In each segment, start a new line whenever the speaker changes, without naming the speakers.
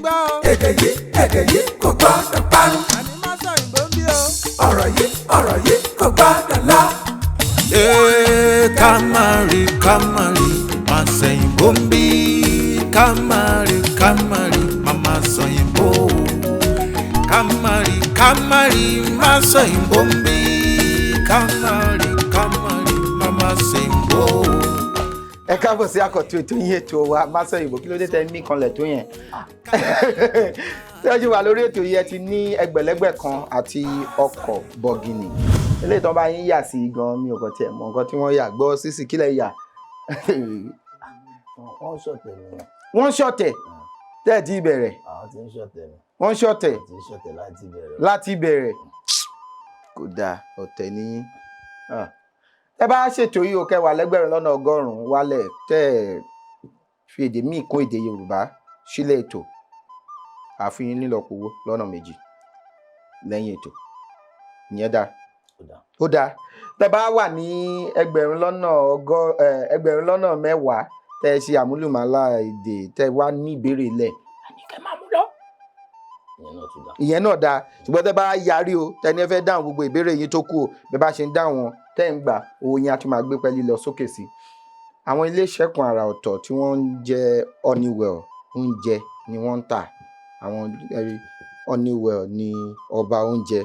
gbọ́ o.
èdè yìí kò gbọ́dọ̀ parun.
àní Masoyinbo ń bí o.
ọ̀rọ̀ yìí kò gbọ́dọ̀ lọ.
Kamari Masoyinbo ń bí. Kamari Mama Soyinbo. Kamari Masoyinbo ń bí. Kamari Mama Soyinbo.
Ẹ káàbọ̀ sí àkọ́tún ètò yín ètò wa Masoyinbo, kí ló dé tẹ́ mí kanlẹ̀ tó yẹn. Tẹ́jú wà lórí ètò yìí ẹ ti ní ẹgbẹ̀lẹ́gbẹ̀ kan àti ọkọ̀ bọ̀gìnì. Eléyìí tán bá yín yà sí gan mi ò kàn tiẹ̀ mọ̀ nǹkan tí wọ́n yà gbọ́ sísì kílẹ̀ yà.
Wọ́n ṣọ̀tẹ̀ ni.
Wọ́n ṣọ̀tẹ̀ tẹ́ ẹ̀ tí ì bẹ̀rẹ̀.
Àwọn tí ń ṣọ̀tẹ̀ ni.
Wọ́n ṣọ̀tẹ̀
Tí ń ṣọ̀tẹ̀ láti bẹ̀rẹ̀.
láti bẹ̀rẹ̀. Kò dáa ọ̀tẹ̀ ni yín. Ẹ bá ṣètò yìí o kẹwàá lẹ́gbẹ̀rún lọ́nà ọgọ́rùn-ún wálẹ̀ tẹ́ ẹ̀ fi èdè míì kún èdè Yorùbá sílẹ̀ ètò àfihàn nílọ̀pọ̀wọ́ lọ́nà méjì lẹ́yìn ètò ìyẹn dáa. Ó dáa tẹ́ bá wà ní ẹgbẹ̀rún lọ́nà mẹ́wàá tẹ́ ẹ ṣe àmúlùmálà èdè tẹ́ wá ní ìbéèrè lẹ̀ àníkẹ́ máa mú lọ. Ìyẹn náà dáa ṣùgbọ́n tẹ́ bá yarí o tẹ́ ní ẹ fẹ́ dáhùn gbogbo ìbéèrè yín tó kù o bẹ́ẹ̀ bá ṣe ń dáhùn wọn tẹ́ ń gbà owó yín á tún máa gbé pẹ́ẹ́lí lọ sókè sí. Àwọn iléeṣẹ́ kan àrà ọ̀tọ̀ tí wọ́n ń jẹ́ Honeywell oúnjẹ ni wọ́n ń tà. Àwọn Honeywell ni ọba oúnjẹ.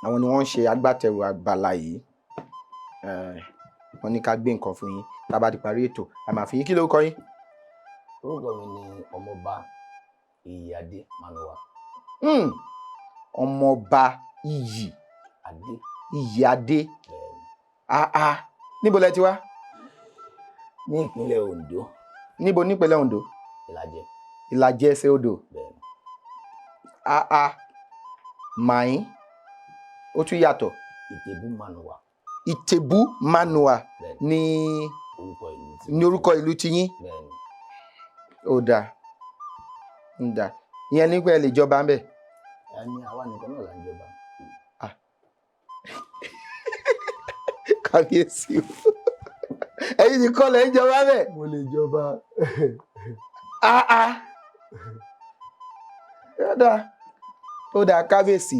Àwọn ni wọ́n ń ṣe agbátẹrù àgbàlá yìí. Wọ́n ní ká gbé nǹkan fún yín tá a bá ti parí ètò a máa fi yín. Kí lórúkọ yín?
Orúkọ mi ni Omooba Iyiade Manua.
Ọmọọba Iyiade. Níbo lẹ ti wá?
Ní ìpínlẹ̀ Ondo.
Níbo nípínlẹ̀ Ondo?
Ìlàjẹ.
Ìlàjẹ ẹsẹ̀ odò.
Bẹ́ẹ̀ni.
Màín ó tún yàtọ̀.
Ìtẹ̀bú Manua.
Ìtẹ̀bú Manua ní orúkọ ìlú ti yín.
Bẹ́ẹ̀ni.
Ó dáa ń dáa ìyẹn ní pé ẹ lè jọba ń bẹ̀.
Ẹni àwa nìkan náà là ń jọba.
Kábíyèsí o ẹ̀yin nìkan lẹ ń jọba bẹ̀.
Mo lè jọba.
Ó dáa kábíyèsí.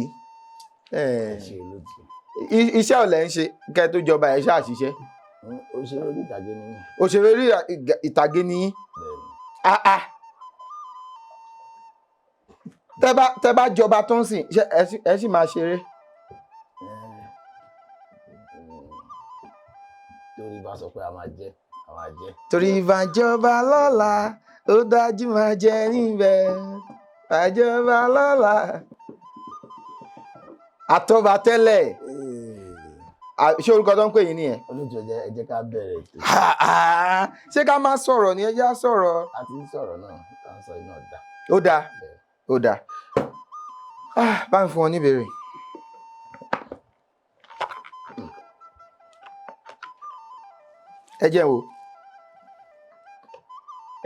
Iṣẹ́ ò lẹ́ ń ṣe kẹ́ tó jọba ẹ̀ ṣáà ṣiṣẹ́.
Òṣèré orí ìtàgé ni mí.
Òṣèré orí ìtàgé ni yín. Tẹ́ bá jọba tó ń sìn ẹ sì máa ṣeré.
Torí bá sọ pé a máa jẹ.
Torí ìbàjọba lọ́la ó dájú máa jẹ níbẹ̀ ìbàjọba lọ́la. Àtọ́ba tẹ́lẹ̀ ṣé orúkọ tó ń pè yín nìyẹn?
Olóòtú ẹ jẹ́ ká bẹ̀rẹ̀ ètò.
Ṣé ká máa sọ̀rọ̀ ni ẹ já sọ̀rọ̀?
A ti ń sọ̀rọ̀ náà tá à ń sọ iná dá.
Ó dáa bá ń fún ọ níbèrè. Ẹ jẹ́ wo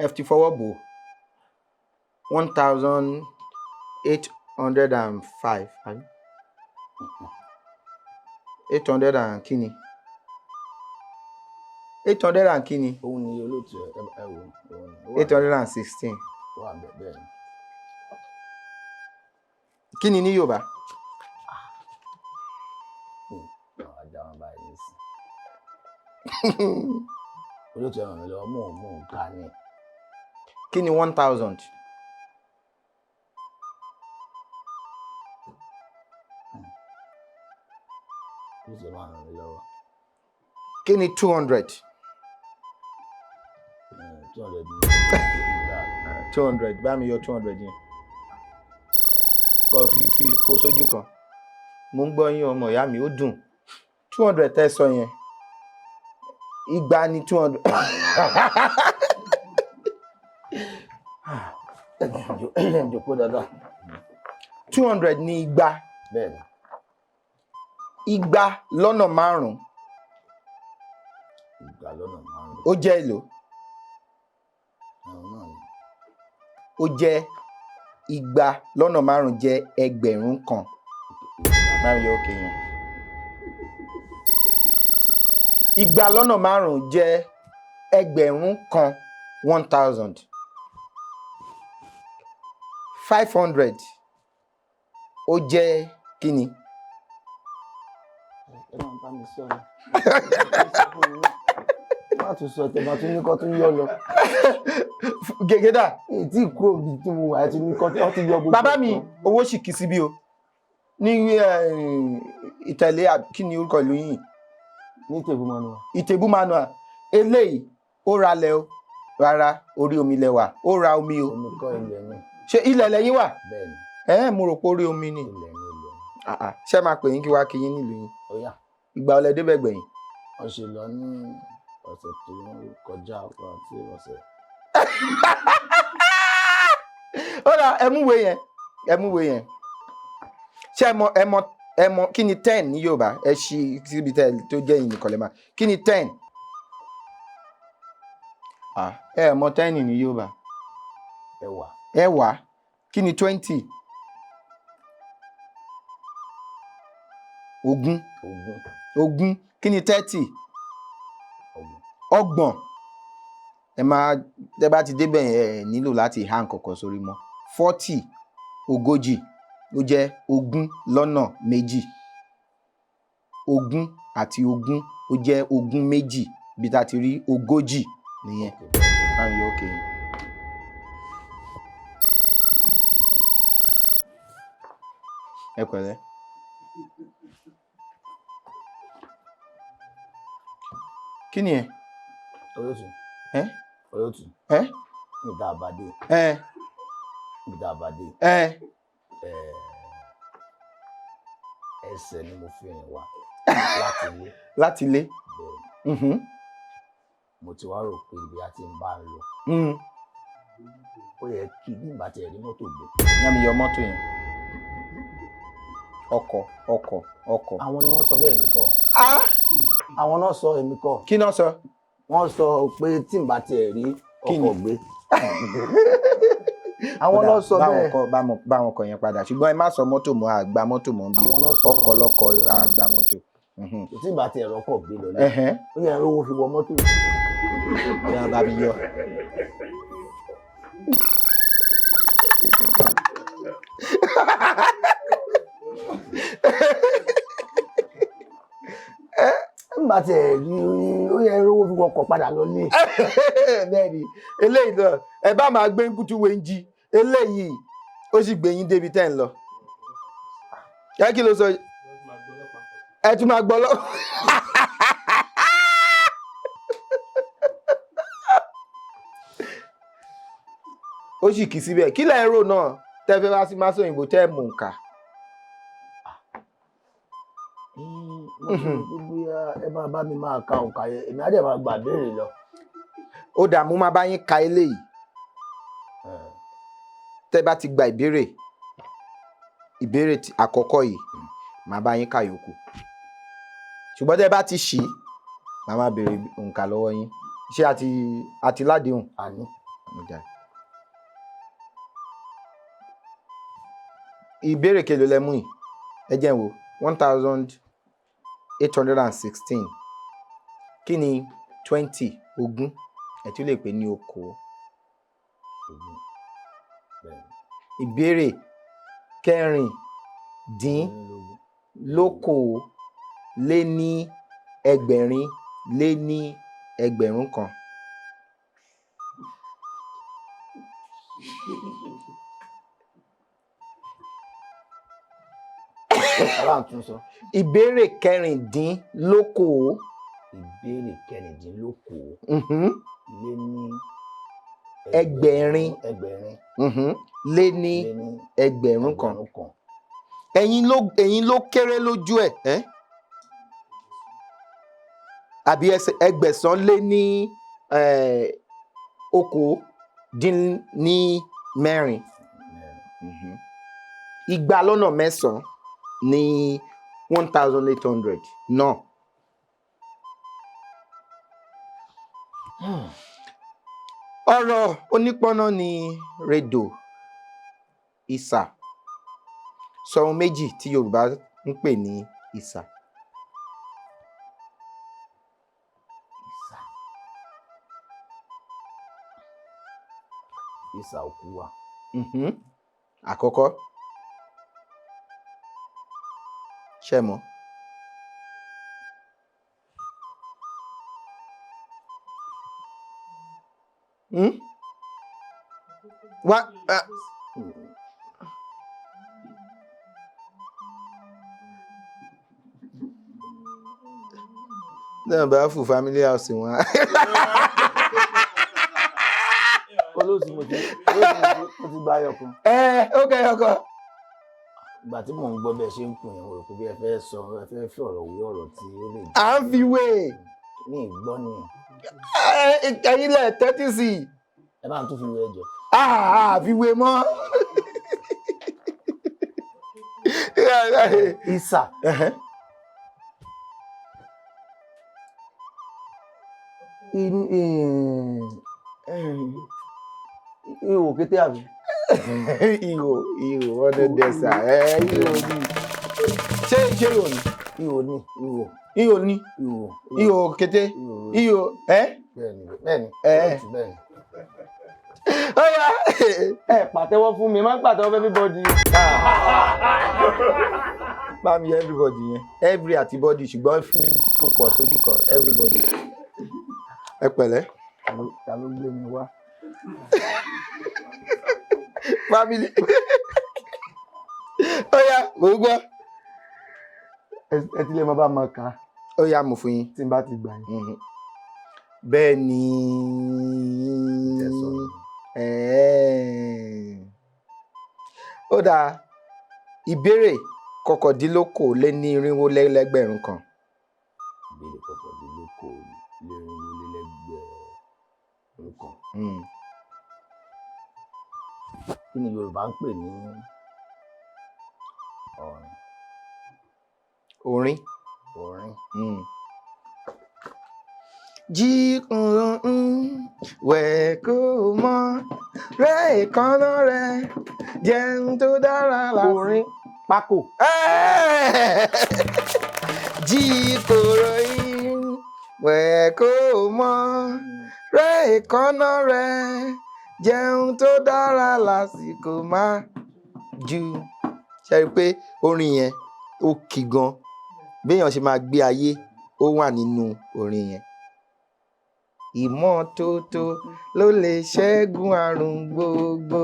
ẹ ti fọwọ́ bò 1,805 800 and kíni 800 and kíni.
Òun ni olóòtú ẹ wò.
816.
Wà bẹ́ẹ̀ ni.
Kíni ní Yorùbá?
Àjà wọn báyìí ní sí. Olóòtú ẹ ràn mí lọ́wọ́ mò ń ká ní.
Kíni 1,000?
Olóòtú ẹ máa ràn mí lọ́wọ́.
Kíni 200? 200 bá mi yọ 200 yẹn. Kò sójú kan. Mo ń gbọ́ yín ọmọ ìyá mi ó dùn. 200 tẹ́ sọ yẹn. Igba ni 200.
Jòkó dáadáa.
200 ni igba.
Bẹ́ẹ̀ni.
Igba lọ́nà márùn-ún.
Igba lọ́nà márùn-ún.
Ó jẹ́ èlò? Ó jẹ́ igba lọ́nà márùn-ún jẹ́ ẹgbẹ̀rún kan. Báwo yóò kè yẹn? Igba lọ́nà márùn-ún jẹ́ ẹgbẹ̀rún kan 1,000. 500 ó jẹ́ kí ni?
ẹ máa bá mi sọ ni má tún sọ tẹ máa tún ní kọ́ tún yọ lọ.
Gègédà.
Ètí kúrò bí tí mo wà tí ní kọ́ tí wọ́n ti yọ gbogbo.
Bàbá mi owó sì kì í síbí o ní ìtẹ̀lé kí ni orúkọ ìlú yìí?
Ní Ìtẹ̀bú Manua.
Ìtẹ̀bú Manua. Eléyìí ó ralẹ̀ o rárá orí omi lẹ́wà ó ra omi o.
Omi kọ́ ilẹ̀ ni.
Ṣé ilẹ̀ lẹ́yìn wà?
Bẹ́ẹ̀ni.
Mo rò pé orí omi ni.
Ilẹ̀ ni ilẹ̀.
Ṣé máa pè yín kí wá kí yín nílùú yín?
Ó yá.
Ìgbà ọ̀lẹ́ débẹ̀ gbẹ̀yìn.
Wọ́n ṣe lọ ní ọ̀sẹ̀ tó kọjá ọ̀pọ̀ àti ọ̀sẹ̀.
Ó rà ẹmúwe yẹn ṣé ẹ mọ kí ni 10 ní Yorùbá? Ẹ ṣí síbi tó jẹ́ yìí nìkan lè máa kí ni 10? Ẹ mọ 10 ní Yorùbá? Ẹ̀wá. Kí ni 20? Ogún. Kí ni 30? Ọgbọ̀n. Ẹ bá ti débẹ̀ ẹ nílò láti há nǹkankan sórí mọ́. 40 ogójì ó jẹ́ ogún lọ́nà méjì. Ogún àti ogún ó jẹ́ ogún méjì bí ta ti rí ogójì nìyẹn. Báyìí ó kéyìn. Ẹ pẹ̀lẹ́. Kí ni ẹ?
Olótù. Olótù. Níta àbádé. Níta àbádé. Ẹsẹ̀ ni mo fi rìn wá láti ilé.
Láti ilé.
Bẹ́ẹ̀. Mo ti wá rò pé ibi a ti ń bá ń lọ. Ó yẹ kí bí ìgbà tí ẹ rí mọ́tò gbé.
Yá mi yọ mọ́tò yẹn. Ọkọ̀.
Àwọn ni wọ́n sọ bẹ́ẹ̀ mi kọ́. Àwọn náà sọ èmi kọ́.
Kí náà sọ?
Wọ́n sọ pé tí ìgbà tí ẹ rí ọkọ̀ gbé. Àwọn náà sọ bẹ́ẹ̀.
Bá wọn kọ yẹn padà ṣùgbọ́n ẹ má sọ mọ́tò mọ́ àgbà mọ́tò mọ́ bí ọkọ̀ lọ́kọ̀ àgbà mọ́tò.
Tí ìgbà tí ẹ rọ́kọ̀ gbé lọ lẹ́yìn ó yẹ owó fi wọ mọ́tò.
Ìyá bá mi yọ.
Nígbà tí ẹ rí ó yẹ owó fi wọkọ̀ padà lọ ní.
Bẹ́ẹ̀ni eléyìí náà ẹ bá máa gbé nkútú wenji eléyìí ó sì gbé yín débi tẹ́ ń lọ. Yá kí ló sọ? Ẹ tún máa gbọ́ lọ. Ó sì kì í síbẹ̀ kí lẹ́ ń rò náà tẹ́ fẹ́ wá sí Masoyinbo tẹ́ mú nǹka.
Bóyá ẹ máa bá mi máa ka òǹkà yẹn èmi á dẹ̀ máa gbà béèrè lọ.
Ó dà mú máa bá yín ka eléyìí tẹ́ bá ti gba ìbéèrè àkọ́kọ́ yìí máa bá yín ka yòókù ṣùgbọ́n tẹ́ bá ti ṣí máa máa béèrè òǹkà lọ́wọ́ yín ṣé àti ládìhùn.
Àní.
Ìbéèrè kelo lẹ mú yìí ẹ jẹ́ n wò 1816 kí ni 20 ogún ẹ tún lè pè ní okòó. Ìbéèrè kẹrìndínlókòó lé ní ẹgbẹ̀rin lé ní ẹgbẹ̀rún kan. Ìbéèrè kẹrìndínlókòó.
Ìbéèrè kẹrìndínlókòó. Lé ní
ẹgbẹ̀rin lé ní ẹgbẹ̀rún kan. Ẹ̀yin ló kéré lójú ẹ̀ àbí ẹgbẹ̀sán lé ní okòó dín ní mẹ́rin. Igba lọ́nà mẹ́sàn-án ní 1800 náà. Ọ̀rọ̀ onípọ́nà ni rédò ìsà. Sọ ohun méjì tí Yorùbá ń pè ní ìsà.
Ìsà òkú wa.
àkọ́kọ́ ṣé mọ̀ wá náà bá fún family house wọn.
olóòtú mo ti gba ayọ̀kan.
Ó kẹ́ ọkọ.
ìgbà tí mò ń gbọ́ bẹ́ẹ̀ ṣe ń kùn yẹn wò pé bí ẹ fẹ́ sọ ẹ fẹ́ fi ọ̀rọ̀ wí ọ̀rọ̀ tí ó lè.
À ń fi wé.
ní ìgbọ́ ni.
ẹ̀yin lẹ̀ tẹ́tí sí i.
ẹ bá ń tún fi wé ẹjọ́.
Fi wé mọ́.
Ìsà. Ihò kété àbí.
ihò ọdún dẹsà ihò ni ṣé ihò ni. ihò ni ihò kété ihò
bẹ́ẹ̀ni.
ó yá
ẹ pàtẹ́wọ́ fún mi má pàtẹ́wọ́ fún everybody.
bá mi everybody yẹn every àti body ṣùgbọ́n fún pọ̀ sójú kan everybody. ẹ pẹ̀lẹ́.
ta ló gbé mi wá.
family. ó yá mo gbọ́.
ẹ ti lè máa bá máa kà á.
ó yá mo fún yín.
tí n bá ti gbà yín.
bẹ́ẹ̀ ni. ó dáa ìbéèrè kọkàndínlókòó-lé-ní-irínwó lẹ́gbẹ̀rún kan.
ìbéèrè kọkàndínlókòó-lé-ní-irínwó-lé-lẹ́gbẹ̀rún kan. kí ni Yorùbá ń pè ní
orin?
orin.
jí wẹ̀ kó mọ́ rẹ́ èékánná rẹ̀ jẹun tó dára lásìkò.
orin pákó.
jí kòrò yín wẹ̀ kó mọ́ rẹ́ èékánná rẹ̀ jẹun tó dára lásìkò má ju. ṣe rí i pé orin yẹn ó kì gan béèyàn ṣe máa gbé ayé ó wà nínú orin yẹn. ìmọ́tótó ló lè ṣẹ́gun àrùn gbogbo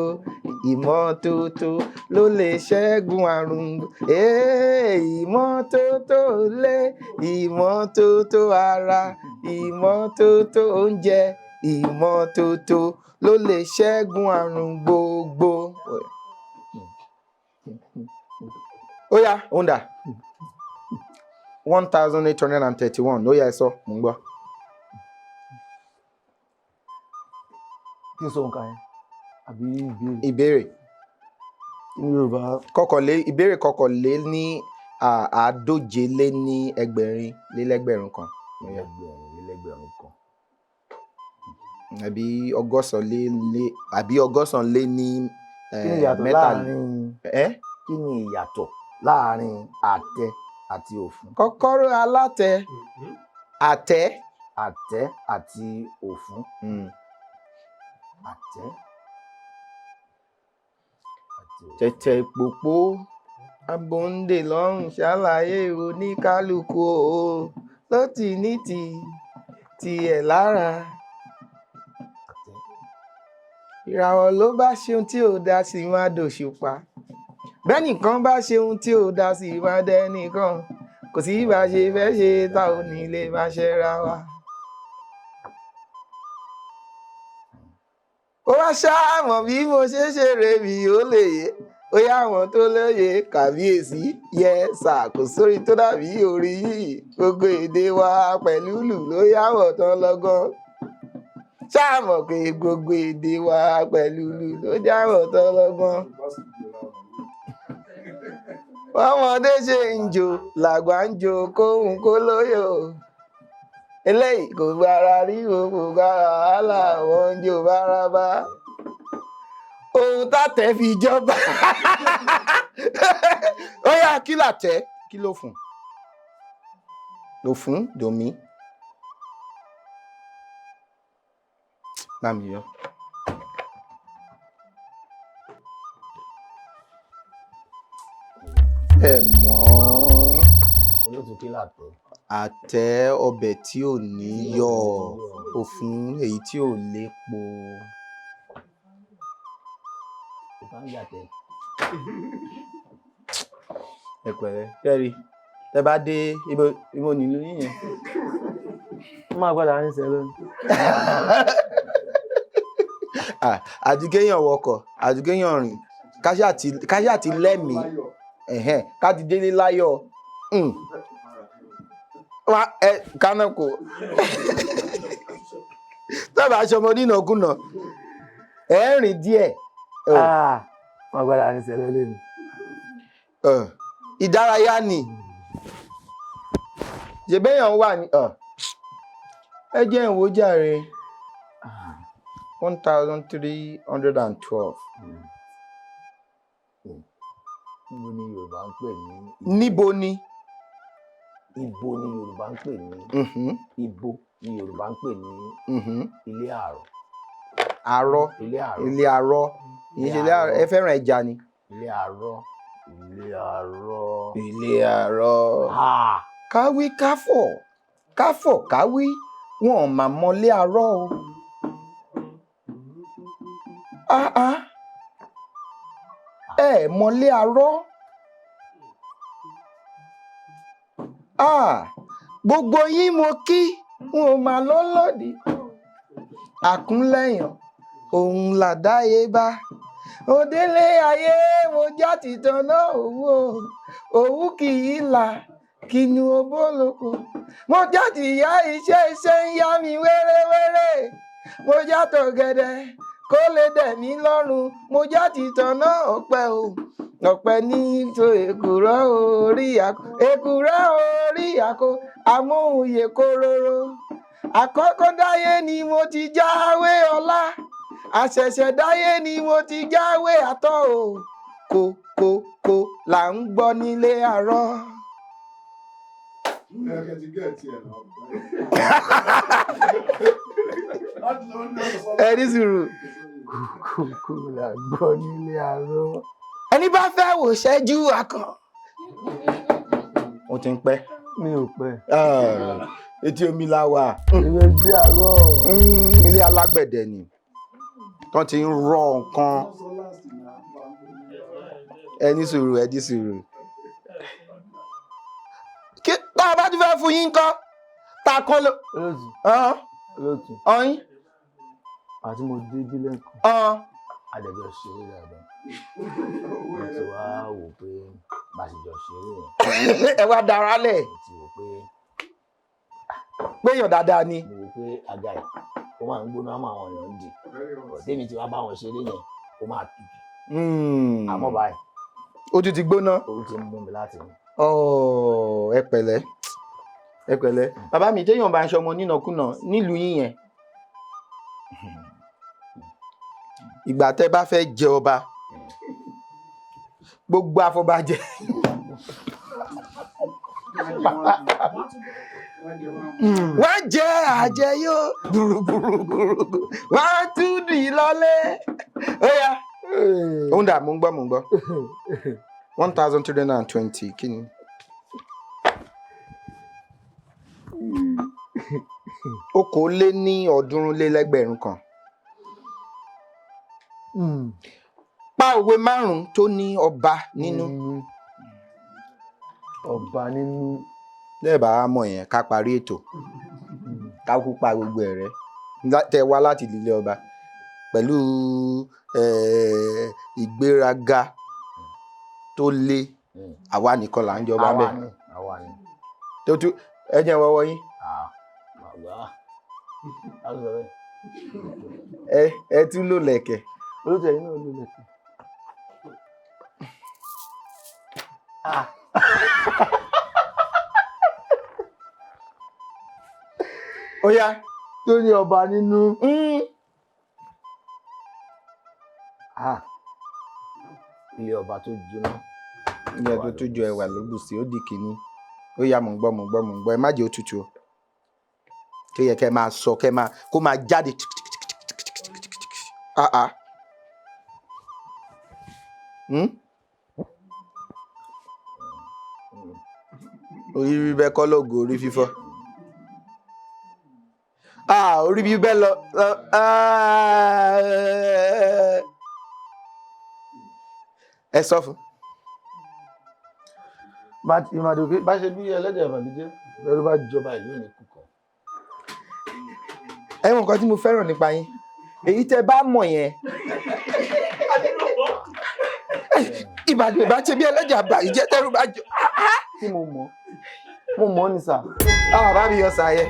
ìmọ́tótó ló lè ṣẹ́gun àrùn gbogbo ìmọ́tótó ilé ìmọ́tótó ara ìmọ́tótó oúnjẹ ìmọ́tótó ló lè ṣẹ́gun àrùn gbogbo. ó yá onda 1831 ó yá ẹ sọ mò ń gbọ́.
kí n sọ nǹkan yẹn àbí
ìbéèrè
ní Yorùbá.
ìbéèrè kọkànlé ní àádóje lé ní ẹgbẹ̀rin lé lẹ́gbẹ̀rún kan.
lẹ́gbẹ̀rún kan.
àbí ọgọ́sàn lé ní
kí ni ìyàtọ̀ láàrin àtẹ àti òfun?
kọ́kọ́rọ́ alátẹ àtẹ
àti òfun.
tẹ̀tẹ̀ ìpòpò abòǹdè lọ́rùn ṣàlàyé oníkálukú o ló ti ní tiẹ̀ lára. ìràwọ̀ ló bá ṣe ohun tí ò dá sí máa dòṣùpá bẹ́nìkan bá ṣe ohun tí ò dá sí máa dẹ́nìkan kò sí bá ṣe fẹ́ ṣe tá ò ní lè máa ṣẹ́ra wa. ó wá ṣáàmọ̀ bí mo ṣe ṣeré mi ó lè yé ó yá àwọn tó lóye kàbíyèsí yẹ kò sórí tó dàbí orí yìí gbogbo èdè wa pẹ̀lú lù ló yàwọ̀ tán lọ́gán ṣáàmọ̀ pé gbogbo èdè wa pẹ̀lú lù ló jáwọ̀ tán lọ́gán. ọmọdé ṣe ń jò làgbà ń jò kóhun kó lóyò eléyìí kò gbára rí kò gbára wàhálà wọn ń jò bárabá ohun tàtẹ fi jọba. ó yá kí làtẹ kí ló fún domi lámì yọ. ẹ mọ̀.
Olóòtú kí làtẹ̀.
Àtẹ ọbẹ̀ tí ò ní yọ̀, òfun èyí tí ò lépo.
Ìfáǹjàtẹ̀.
Ẹ pẹ̀lẹ́ kẹ́rì tẹ bá dé ibo nílùú yín yẹn.
Wọ́n máa padà ń ṣe lónìí.
Àdúgbéyàn wọkọ̀ àdúgbéyàn rìn káṣá ti lẹ́mìí ká ti délé láyọ̀ kánà kò tọ́ba aṣọ ọmọ nínàkúnà ẹ̀ rìn díẹ̀.
Wọ́n padà ń ṣe lónìí.
Ìdárayá ni ṣèbéyàn wà ní ẹ jẹ́ ìwò jàre 1312.
Níbo ni Yorùbá ń pè ní.
Níbo ni.
Ibo ni Yorùbá ń pè ní. Ibo ni Yorùbá ń pè ní. Ilé àrọ̀.
Àrọ̀.
Ilé àrọ̀.
Ilé àrọ̀. Ilé àrọ̀. Ẹ fẹ́ràn ẹja ni.
Ilé àrọ̀. Ilé àrọ̀.
Ilé àrọ̀. Káwí káfọ̀ káfọ̀ káwí wọn ò mà mọlé àrọ̀ o. Ẹ mọlé àrọ̀. Gbogbo yín mo kí wọn ò mà lọ́lọ́dì. Àkúnlẹ̀yàn òun làdáyé bá. Òdélé ayé mo já tìtàn náà òwú kì í là kinu obóloko. Mo já tìyá iṣẹ́ ń yá mi wéréwéré. Mo já tọ̀gẹ̀dẹ̀ kó lè dẹ̀ mí lọ́rùn. Mo já tìtàn náà ọ̀pẹ ní tó èkùrọ́ orí àkó amóhùnyè kóróró. Àkọ́kọ́ dáyé ni mo ti jáwé ọlá. Àṣẹ̀ṣẹ̀ dáyé ni mo ti jáwé àtọ́ kò là ń gbọ́ nílé àrọ̀. Ẹ ní sùúrù.
Kò là ń gbọ́ nílé àrọ̀.
Ẹni bá fẹ́ wò ṣẹ́jú akàn. Ó ti ń pẹ́.
Mi ò pẹ́.
Etí omi la wà.
Ilé bí àrọ̀.
Ilé alágbẹ̀dẹ ni. Tán ti ń rọ nǹkan. Ẹ ní sùúrù. Kí tá a bá tún fẹ́ fún yín kọ́ ta kọ́ ló.
Olóòtú.
Ọyìn.
Àti mo dé bí lẹ́kọ̀ọ́. Àdẹ̀jọ́ ṣeré dáadáa. Mo ti wá wò pé bá ṣe jọ ṣeré yẹn.
Ẹ wá dára lẹ̀.
Mo ti wò pé.
Péyàn dáadáa ni.
Mo wò pé àga ẹ̀ ó máa ń gbóná mọ́ àwọn èèyàn ń dì. Tèmi ti wá bá wọn ṣeré yẹn ó máa tutù. Àmọ́ báyìí.
Ojú ti gbóná.
Orí ti ń mú mi láti mú.
Ẹ pẹ̀lẹ́. Bàbá mi téèyàn bá ń ṣọmọ nínàkúnà nílùú yín yẹn. Ìgbà tẹ́ bá fẹ́ jẹ ọba gbogbo afọbajẹ wọ́n jẹ àjẹyó gbùrùgbùrùgbùrù wọ́n tún dì í lọ́lé. Òun dà mò ń gbọ́ 1320 kí ni. Okòóléníọ̀ọ́dúnrúnlélẹ́gbẹ̀rún kan. Pa òwe 5 tó ní ọba nínú.
Ọba nínú.
Lẹ́ẹ̀bà á mọ̀ yẹn ká parí ètò. Ká kú pa gbogbo ẹ̀ rẹ́. Tẹ wá láti ìdílé ọba pẹ̀lú ìgbéraga tó le àwa nìkan là ń jọba bẹ́ẹ̀.
Àwa ni.
Tó tú ẹ jẹ́ wọ́wọ́ yín. Ẹ tún lò lẹ̀kẹ̀.
Olóòtú ẹ̀yin náà lò lẹ̀kẹ̀.
Ó yá
tó ní ọba nínú. Ilé ọba tó jóná.
Ilé ọba tó jọ ẹwà lóbùsí ó di kìíní. Ó yá mò ń gbọ́ ẹ má jẹ́ òtútù o. Tó yẹ kẹ́ máa sọ kó máa jáde. Orí bíbẹ́ kọ́ lóògùn orí fífọ́. Orí bíbẹ́ lọ. Ẹ sọ fún.
Ìmàdòkè bá ṣe bí ẹlẹ́dẹ̀ ìbànújẹ́ lọ́dún bá jọba ìlú ní kúkọ.
Ẹ̀wọ̀n nǹkan tí mo fẹ́ràn nípa yín èyí tẹ́ bá mọ̀ yẹn Ìbàdàn bá ṣe bí ẹlẹ́dẹ̀ ìbànújẹ́ tẹ́rù bá jọ.
Tí mo mọ̀ ní sà.
Bá mi yọ sàyẹ.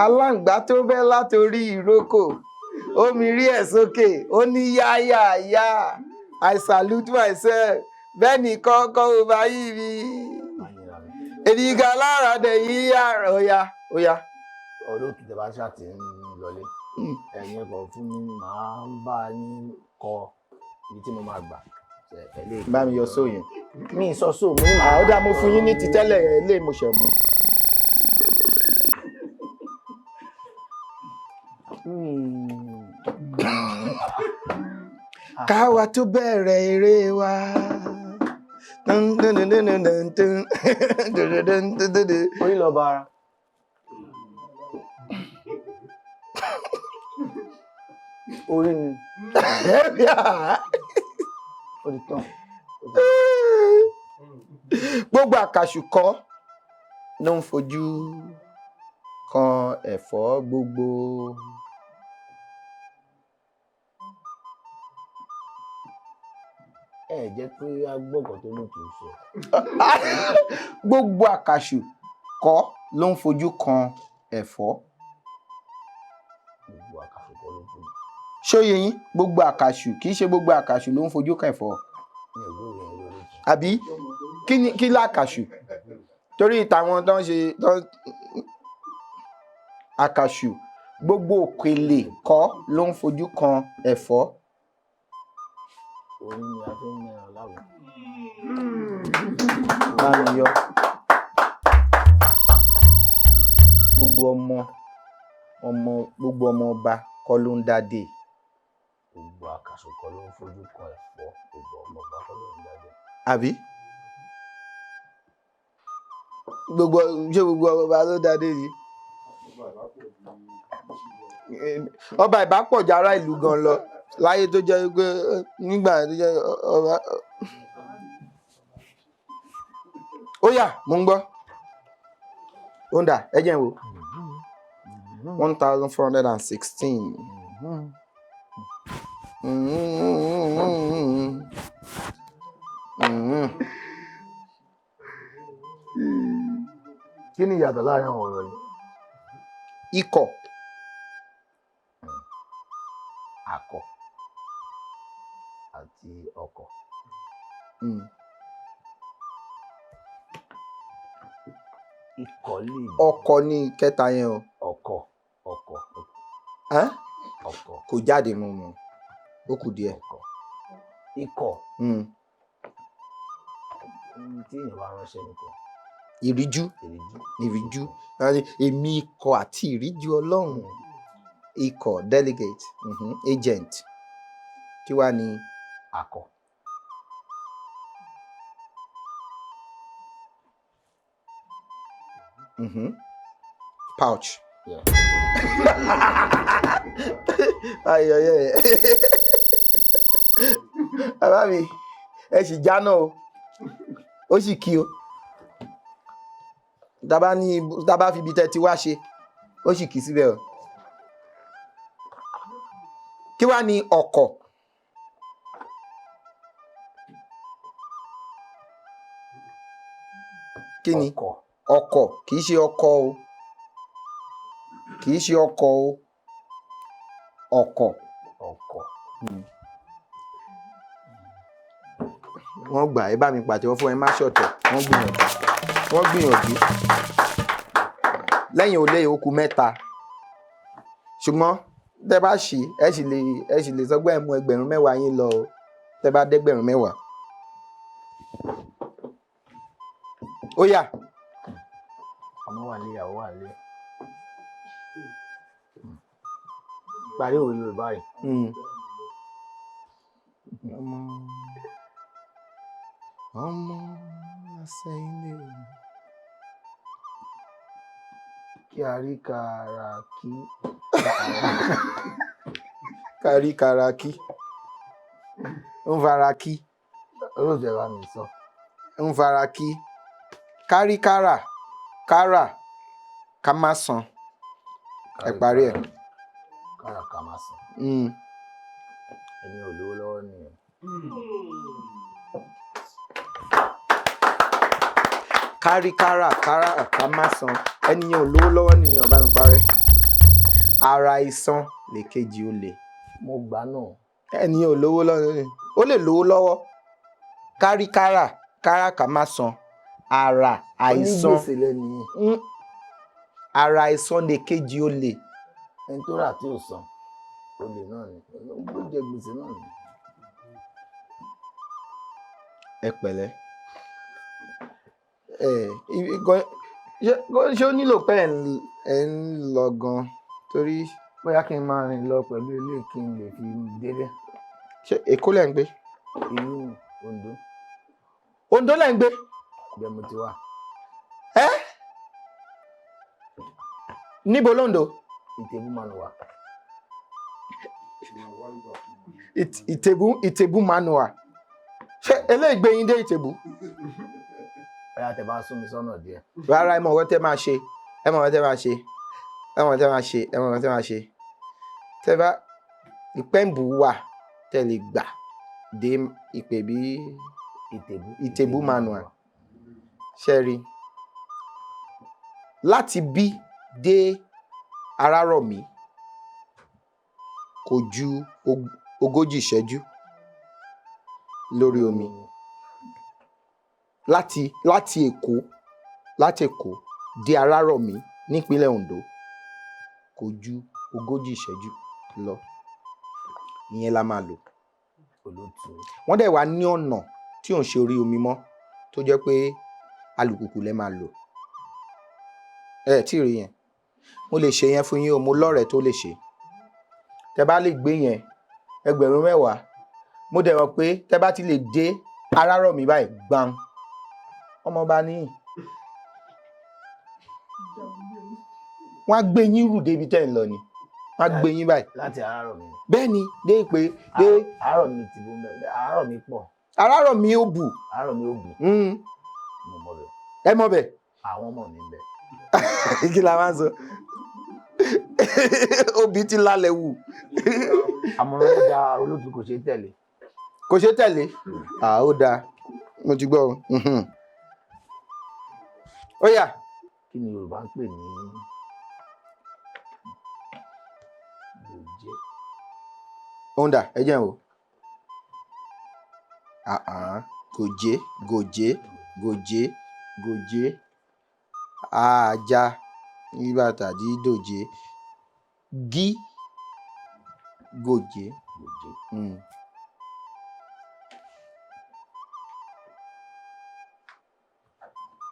Aláǹgbá tó bẹ́ látorí ìrókò omi rí ẹ̀ sókè ó ní yáyàyá I salute myself bẹ́ẹ̀ ni kọ́kọ́ ò bá yí mi èdìgà lára dẹ̀ yí àrà óyá.
Ọ̀dọ́ òkìtẹ̀ bá ṣàtì ń lọlé ẹ̀yìn ẹ̀kọ́ fún mi máa ń bá yín kọ ibi tí mo máa gbà.
Bá mi yọ sóyún.
Mi sọ sóò mo ní
ó dá mo fún yín ní ti tẹ́lẹ̀ ilé mo ṣẹ̀ mú. Káwa tó bẹ̀rẹ̀ eré wa.
Orí lọ bá ara. Orí ni. Ó ti tán.
Gbogbo àkàṣù kọ́ ló ń fojú kan ẹ̀fọ́ gbogbo.
Jẹ́ pé a gbọ́kàn tó ní kìí sọ.
Gbogbo àkàṣù kọ́ ló ń fojú kan ẹ̀fọ́.
Gbogbo àkàṣù kọ́ ló ń fojú.
Ṣóyè yín gbogbo àkàṣù kì í ṣe gbogbo àkàṣù ló ń fojú kan ẹ̀fọ́. Àbí kí lákàṣù torí ìtàwọn tó ń ṣe àkàṣù gbogbo òkèlè kọ́ ló ń fojú kan ẹ̀fọ́.
Orí ni a fi ń mẹ́ran láwùjọ.
Máa ń yọ gbogbo ọmọ ọba kọ́ ló ń dádé.
Gbogbo àkàṣù kọ́ ló ń fojú kan ẹ̀fọ́. Gbogbo ọmọ ọba kọ́ ló ń dádé.
Àbí gbogbo ọba ló dádé yìí. Ọba ìbá pọ̀ jù ará ìlú gan lọ láyé tó jẹ́ pé nígbà tó jẹ́ ọba. Ó yá mo ń gbọ́. Ó ń dà ẹ jẹ́ n wò. 1416.
Kí ni ìyàtọ̀ láàrin àwọn ọ̀rọ̀ yìí?
Ikọ̀.
Akọ àti ọkọ̀. Ikọ̀ lè jẹ́.
Ọkọ̀ ni kẹta yẹn o.
Ọkọ̀.
Kò jáde mọ́ mọ́ ó kù díẹ̀.
Ikọ̀. Tí èèyàn bá ránṣẹ́ nìkan.
Ìríjú. Èmi ikọ̀ àti ìríjú Ọlọ́run. Ikọ̀ delegate agent kí wá ní
akọ.
Pouch.
Yeah.
Ayọ̀yẹ̀ bàbá mi ẹ sì jáná o ó sì kí o dábàá fi ibi tẹ́ ti wá ṣe ó sì kí síbẹ̀ o. Kí wá ní ọkọ̀? Kí ni ọkọ̀? Kì í ṣe ọkọ̀ o. Ọkọ̀. Wọ́n gbà ẹ bá mi pàtẹ́wọ́ fún ẹ má ṣọ̀tẹ̀ wọ́n gbìyànjú. Lẹ́yìn olè okù mẹ́ta ṣùgbọ́n tẹ bá ṣì ẹ sì lè sọ pé ẹ mú ẹgbẹ̀rún mẹ́wàá yín lọ tẹ bá dẹ́gbẹ̀rún mẹ́wàá. Ó yá.
Ọmọ wà lé ìyàwó wà lé. Parí òwe Yorùbá yìí.
ọmọ Masoyinbo.
Kí a rí kàrà kí.
Kárí karaki. Ń fara kí.
Olóòtú ẹ bá mi sọ.
Ń fara kí. Kárí kára. Kára. Ká má san. Ẹ parí ẹ̀.
Kàrà ká má san. Ẹni ò lówó lọ́wọ́ nìyẹn.
Kárí kára. Kára ká má san. Ẹni yẹn ò lówó lọ́wọ́ nìyẹn, bá mi parẹ́. Ara ìsan lèkejì olè.
Mo gbà náà.
Ẹni yẹn ò lówó lọ́wọ́ nìyẹn. Ó lè lówó lọ́wọ́. Kárí kára. Kára ká má san. Ara àìsàn.
Onígbèsè lẹ́nu yẹn.
Ara ìsan lèkejì olè.
Ẹni tó rà tí ò san. Olè náà ni. Ó jẹ gbèsè náà ni.
Ẹ pẹ̀lẹ́. Ṣé ó nílò pé ẹ̀ ń lọ gan torí
Bóyá kí n máa rìn lọ pẹ̀lú ilé kí n lè fi délé.
ṣé Èkó lẹ̀ ń gbé?
Ìlú Oǹdó.
Oǹdó lẹ̀ ń gbé?
Ibẹ̀ mo ti wà.
Níbo lóǹdó?
Ìtẹ̀bú Manua.
Ìtẹ̀bú Manua. Ṣé eléyìí gbé yín dé Ìtẹ̀bú?
Bóyá tẹ bá sún mi sọ́nà díẹ̀.
Rárá, ẹ mọ̀ nǹkan tẹ́ máa ṣe. Ẹ mọ̀ nǹkan tẹ́ máa ṣe. Ẹ mọ̀ nǹkan tẹ́ máa ṣe. Ẹ mọ̀ nǹkan tẹ́ máa ṣe. Tẹ́ bá Ìpẹ́ǹbù wà tẹ́ lè gbà dé Ìpèbí Ìtẹ̀bú Manua. Ṣé rí? Láti bí dé Arárọ̀mí kò ju 40 ìṣẹ́jú lórí omi. Láti Èkó dé Arárọ̀mí nípínlẹ̀ Oǹdó kò ju 40 ìṣẹ́jú lọ. Ìyẹn la máa lò.
Olóòtú.
Wọ́n dẹ̀ wá ní ọ̀nà tí ò ń ṣe orí omi mọ́ tó jẹ́ pé alùpùpù lẹ máa lò. Tí rí yẹn. Mo lè ṣe yẹn fún yín o, mo lọ́rẹ̀ẹ́ tó lè ṣe. Tẹ́ bá lè gbé yẹn 10,000. Mo dẹ̀ mọ̀ pé tẹ́ bá ti lè dé Arárọ̀mí báyìí gbam. Ọmọọba níyìn. Wọ́n á gbé yín rù débi tẹ́ ń lọ ni. Wọ́n á gbé yín báyìí.
Láti Arárọ̀mí.
Bẹ́ẹ̀ ni dé Ìpè dé.
Arárọ̀mí ti bú mẹ́. Arárọ̀mí pọ̀.
Arárọ̀mí ó bù.
Arárọ̀mí ó bù. Mo mọ̀ bẹ̀.
Ẹ mọ̀ bẹ̀.
Àwọn ọmọ mi ń bẹ̀.
Kí la máa ń sọ? Obì ti lálẹ́ wù.
Àmọ̀ràn ó da olóòtú kò ṣeé tẹ̀lé.
Kò ṣeé tẹ̀lé? Ó dáa. Mo ti gbọ́ o. Ó yá.
Kí ni Yorùbá ń pè ní gòjé?
Onda, ẹ jẹ́ n wò. Gòjé. Àjà nígbà tàbí dòjé. Gí. Gòjé.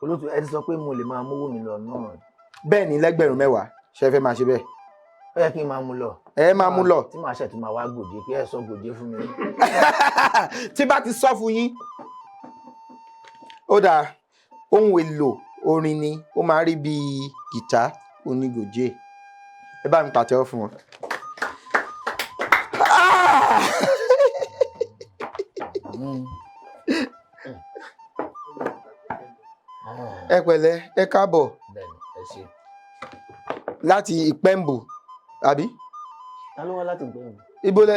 Olóòtú ẹ ti sọ pé mo lè máa mówó mi lọ náà.
Bẹ́ẹ̀ ni 10,000. Ṣé ẹ fẹ́ máa ṣe bẹ́ẹ̀?
Ó yẹ kí n máa mú lọ.
Ẹ máa mú lọ.
Tí màá ṣẹ̀ tún máa wá gòjé kí ẹ sọ gòjé fún mi.
Tí bá ti sọ fún yín. Ó dáa. Ohun èlò orin ni ó máa rí bíi gìtá onígòjé. Ẹ bá mi pàtẹ́wọ́ fún wọn. Ẹ pẹ̀lẹ́, ẹ káàbọ̀.
Bẹ́ẹ̀ni, ẹ ṣé.
Láti Ìpẹ́ǹbù, àbí?
Ta ló wá láti Ìpẹ́ǹbù?
Ibo lẹ.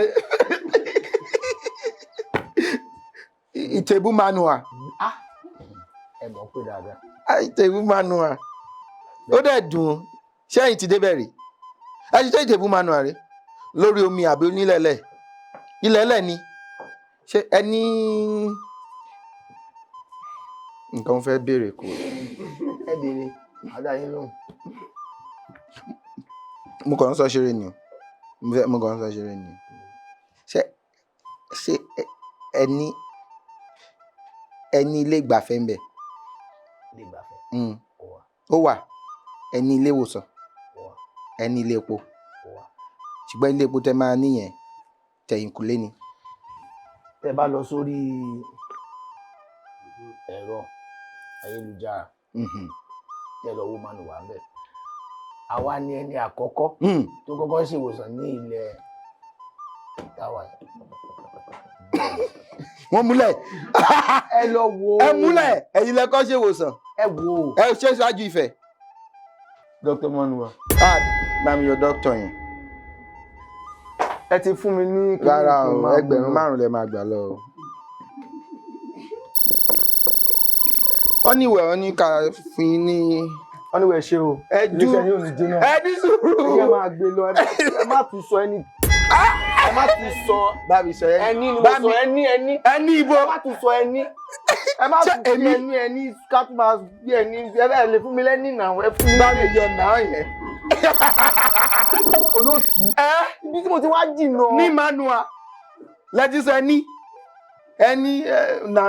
Ìtẹ̀bú Manua.
Ẹ mọ̀ pé dáadáa.
Ìtẹ̀bú Manua. Ó dẹ̀ dùn. Ṣé ẹ̀yin ti débẹ̀ rí? Ẹ ti dé Ìtẹ̀bú Manua rí? Lórí omi àbí onílẹ̀lẹ̀? Ilẹ̀lẹ̀ ni. Ṣé ẹ ní nǹkan fẹ́ béèrè kò?
Ẹ béèrè, àdá yín lóhùn.
Mo kàn ń sọ ṣeré ni o. Mo kàn ń sọ ṣeré ni o. Ṣé ẹ ní ilé ìgbafẹ́ ń bẹ̀?
Ilé ìgbafẹ́. Ó wà.
Ó wà. Ẹ ní ilé ìwòsàn?
Ó wà.
Ẹ ní ilé epo?
Ó wà.
Ṣùgbọ́n ilé epo tẹ́ máa níyẹn tẹ̀yìnkùlé ni.
Tẹ́ bá lọ sórí ẹ̀rọ ayélujára tẹ́ lọ wo Manua ń bẹ̀. Àwa ni ẹni àkọ́kọ́ tó kọ́kọ́ ṣe ìwòsàn ní ilẹ̀ táwa.
Wọ́n múlẹ̀.
Ẹ lọ wo.
Ẹ múlẹ̀. Ẹ̀yin lẹ kọ́ ṣe ìwòsàn.
Ẹ wo.
Ẹ ṣe ṣáájú Ifẹ̀.
Dr. Manua.
Bá mi yọ dókítà yẹn.
Ẹ ti fún mi ní.
Rárá o, 5,000 lẹ máa gbà lọ. Wọ́n ní ìwẹ̀ wọn ní ká fún yín ní.
Wọ́n ní ìwẹ̀ ṣe o. Ẹ ní sùúrù. Ẹ máa gbé lọ. Ẹ má tún sọ ẹni. Ẹ má tún sọ.
Bá mi sọ ẹni.
Ẹni ni mo sọ ẹni.
Ẹni ibo.
Ẹ má tún sọ ẹni. Ẹ má tún fi ẹni ká tún máa gbé ẹni. Ẹ lè fún mi lẹ́ni náà. Ẹ fún mi.
Bá mi yọ náà yẹn.
Olóòtú. Ibi tí mo ti wá jìnnà.
Ní Manua. Lẹ́tí sọ ẹni na.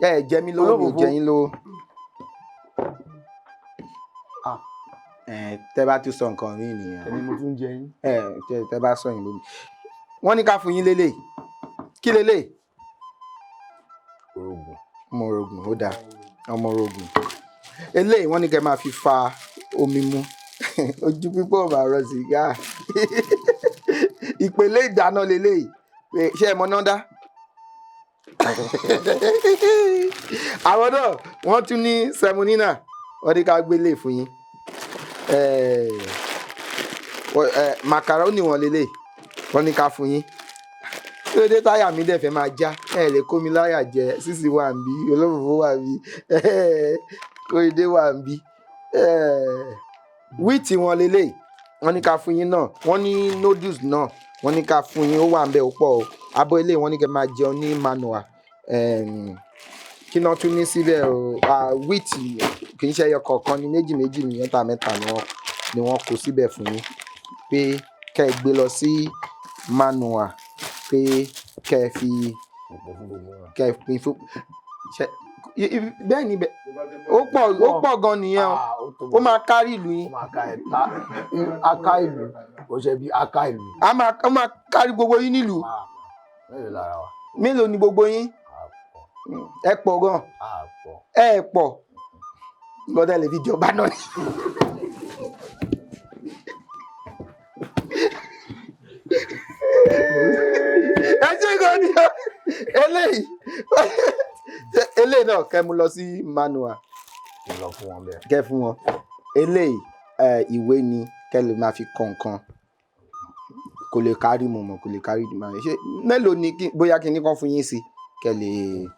Ẹ jẹ mí lówó mi ò jẹ yín lówó. Tẹ́ bá tún sọ nǹkan rí nìyẹn.
Ẹni mo tún jẹ yín.
Tẹ́ bá sọ yín lómi. Wọ́n ní ká fún yín lélẹ̀. Kí lélẹ̀?
Orogún.
Ọmọ orogún ó dáa. Ọmọ orogún. Eléyìí wọ́n ní kẹ́ máa fi fa omi mu. Ojú pípọ̀ bá rọ sìgá. Ìpele ìdáná lélẹ̀. Ṣé ẹ mọ náà dá? Àwọn náà wọ́n tún ní semonina. Wọ́n ní ká gbélé fún yín. Macaroni wọn lélẹ̀. Wọ́n ní ká fún yín. Lóde táyà mi dẹ̀ fẹ́ máa já. Ẹ lè kó mi láyà jẹ. Sísì wà ń bí. Olófòfò wà ń bí. Kóyédé wà ń bí. Wíìtì wọn lélẹ̀. Wọ́n ní ká fún yín náà. Wọ́n ní noodles náà. Wọ́n ní ká fún yín. Ó wà ń bẹ̀ ó pọ̀ o. Abọ́ ilé wọ́n ní kẹ́ máa jẹun ní Manua. Kí náà tún ní síbẹ̀ o. Wíìtì kì í ṣe ẹyọ kọ̀ọ̀kan ní méjì ní mẹ́ta ni wọ́n kó síbẹ̀ fún yín. Pé kẹ́ ẹ gbé lọ sí Manua. Pé kẹ́ ẹ fi kẹ́ ẹ pín fún. Bẹ́ẹ̀ ni ó pọ̀ gan nìyẹn o. Ó máa kárí ìlú yín.
Ó máa ká ẹ̀ta. Aká ìlú. Kò ṣe bí aká ìlú.
Ó máa kárí gbogbo yín nílùú.
Mélòó lára wa?
Mélòó ni gbogbo yín? Ẹ pọ̀ gan. Ẹ pọ̀. Lọ́dẹ̀ lè fi jọba náà ni. Ẹ ṣe gan ni eléyìí náà kẹ́ mú lọ sí Manua.
Lọ fún wọn bẹ́ẹ̀.
Kẹ́ fún wọn. Eléyìí ìwé ni kẹ́ lè máa fi kọ nǹkan. Kò lè kárí mo mọ̀, kò lè kárí ìdí máa ṣe. Mélòó ni bóyá kí ní kan fún yín sí kẹ́ lè.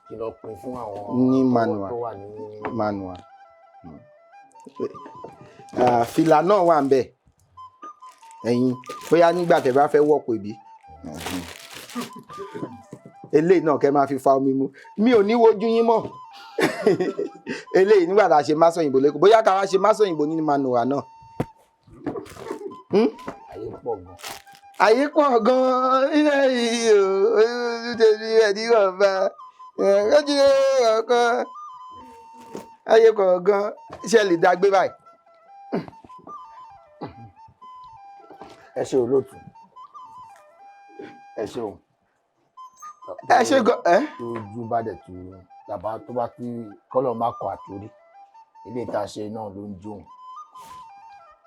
Kí lọ pín fún àwọn
ní Manua.
tó wà ní
Manua. Fìlà náà wà ń bẹ̀. Ẹ̀yin bóyá nígbà tẹ́ bá fẹ́ wọ̀pọ̀ ìbí. Eléyìí náà kẹ́ máa fi fa omi mu. Mi ò ní wojú yín mọ́. Eléyìí nígbà tá a ṣe Masoyinbo lẹ́kọ̀ọ́. Bóyá ká wá ṣe Masoyinbo ní Manua náà.
Ayé pọ̀ gan.
Ayé pọ̀ gan-an nílẹ̀ yìí o. Olùdíje ẹ̀dí ọ̀bá. Ẹ̀ẹ́dí ọ̀kan. Ayé pọ̀ gan-an. Iṣẹ́ lè dá gbé báyìí.
Ẹ ṣe olóòtú. Ẹ ṣe o.
Ẹ ṣe gan.
Ojú bá dẹ̀ tu tàbá tó bá ti kọ́lọ̀ má kọ àtòrí. Ilé ìta ṣe náà ló ń jóun.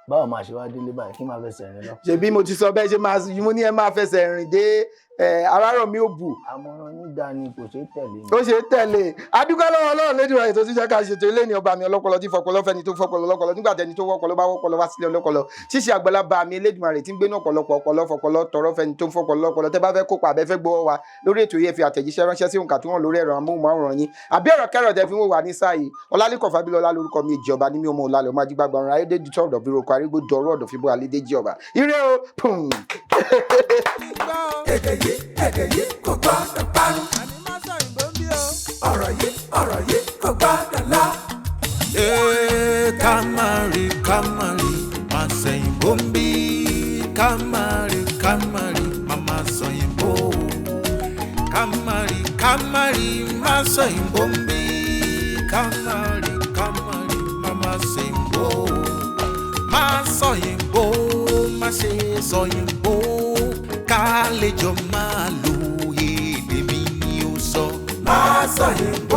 Báwo máa ṣe wá délé báyìí kí máa fẹsẹ̀ rìn lọ?
Ṣebí mo ti sọ bẹ́ẹ̀ ṣe máa mo ní ẹ máa fẹsẹ̀ rìn dé arárọ̀ mi ò bù.
Àmọ̀ràn yín dá ni kò ṣeé tẹ̀lé.
Ó ṣe tẹ̀lé. Adúgbò lọ́wọ́ Ọlọ́run lédè rẹ̀ tó ti jẹ́ ká ṣètò ilé ní ọba mi ọlọ́pọlọ tí fọpọlọ fẹ́ni tó fọpọlọ lọ́pọlọ nígbà tẹni tó wọ́pọlọ bá wọ́pọlọ wá sílé ọlọ́pọlọ. Ṣíṣe àgbàlagbà mi Elédùmarè tí ń gbénú ọ̀pọ̀lọpọ̀ ọpọlọ fọpọlọ tọrọ fẹ́ni tó fọpọlọ lọ́pọlọ. Tẹ́ bá fẹ́ kópa abẹ́ fẹ́ gbọ́ wa lórí ètò yìí fi àtẹ̀jíṣẹ́ ránṣẹ́ sí òǹkà tó hàn lórí ẹ̀rọ amóhùnmáwòrán yín. Àbí ọ̀rọ̀ kẹ́rọ̀ tẹ́ fi ń wò wá ní sáà yìí. Ọlálékàn Fábílọ́lá lórúkọ mi ìjọba ní mi ọmọ Ọlálẹ̀ ọmọ ajígbàgbà ọ̀run ayédèjì tó ọ̀dọ̀ bí roko arígbó dọ̀rọ̀ ọ̀dọ̀ fíbó alédèjì ọba. Ire o pùn.
Èdè yìí kò gbọ́dọ̀ parun. Ọ̀rọ̀ yìí kò gbọ́dọ̀ lọ.
Kamari, Masoyinbo ń bí. Kamari, Masoyinbo. Kamari, Masoyinbo ń bí. Kamari, Masoyinbo. Masoyinbo, má ṣe sọyìnbó. Ká lè jọ máa lo èdè mi ni ó sọ.
Masoyinbo.